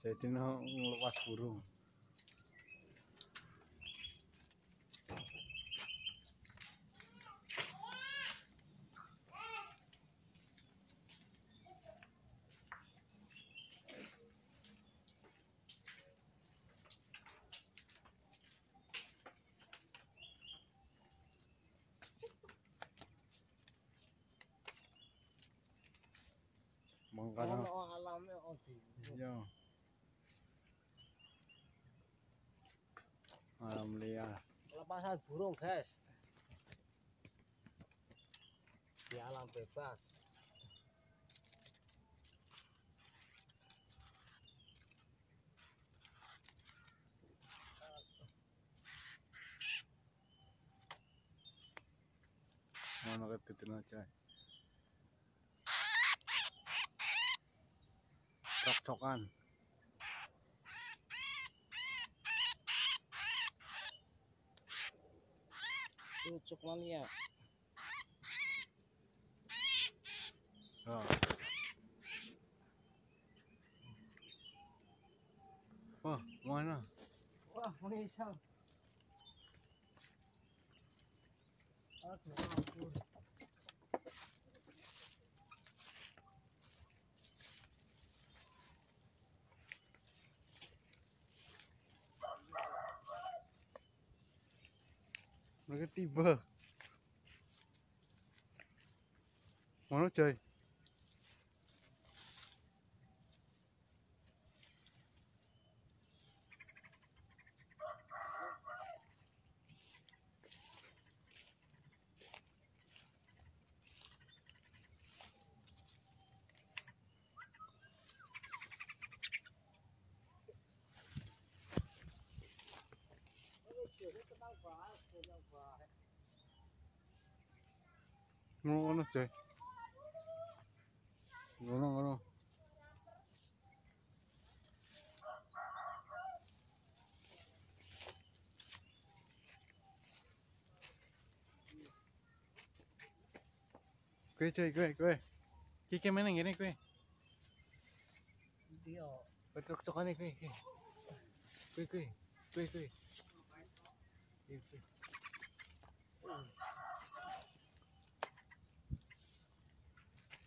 Jadi ngelepas burung. Mangkana alamnya odi. iya. Alam liar. Lepasan burung, guys. Di alam bebas. Mana ketitin aja. Cok-cokan. Cucuk mania. Oh. Wah, mana? Wah, mengisang. Aduh, ampun. Mereka tiba. Mana coy? Ngono coy. Ngono. Kue coy. Kiki mana gini kue? Dia. Cok-cokan nih kue. Kue.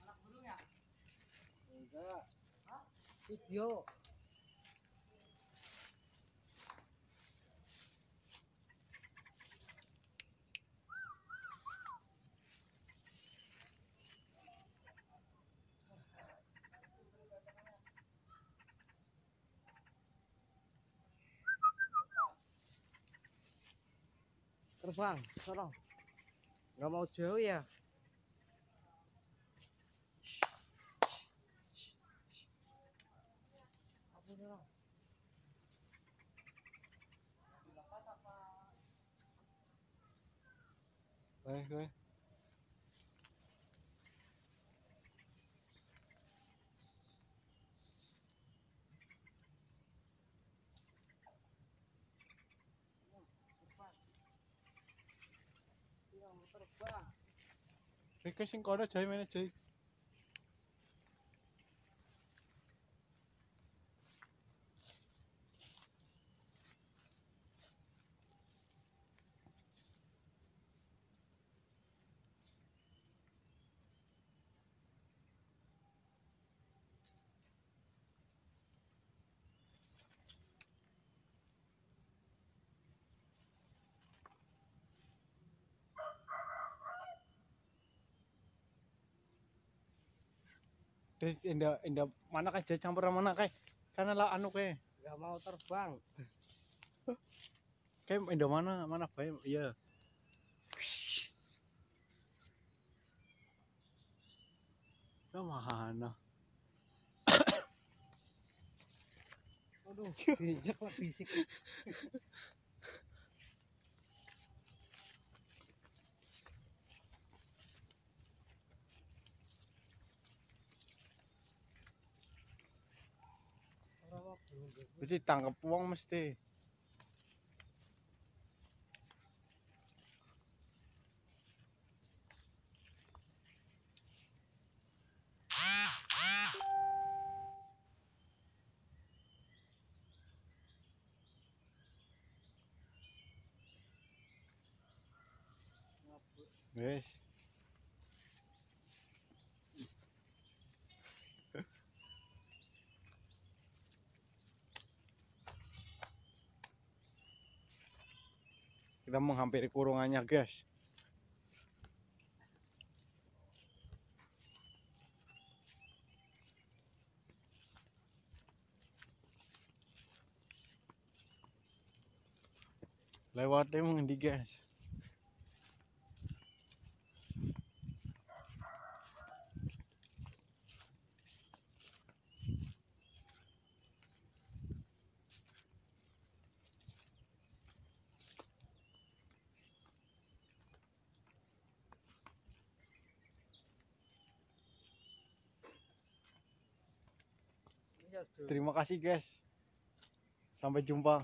Anak burung ya? Enggak. Hah? Video. Terbang, sorong. Nggak mau jauh ya? Apa sorong? Dilepas apa? Kue. Dia mau terbang. Kue sing kono coy mana coy? Indah mana kayak campur mana kayak karena lah anu kayak Nggak mau terbang. indah mana bae iya. Mana? Aduh, diinjak lah fisik. Berarti tangkap uang mesti. Guys. Kita menghampiri kurungannya, guys. Lewatnya mengendi, guys. Iya, Cuk. Terima kasih, guys. Sampai jumpa.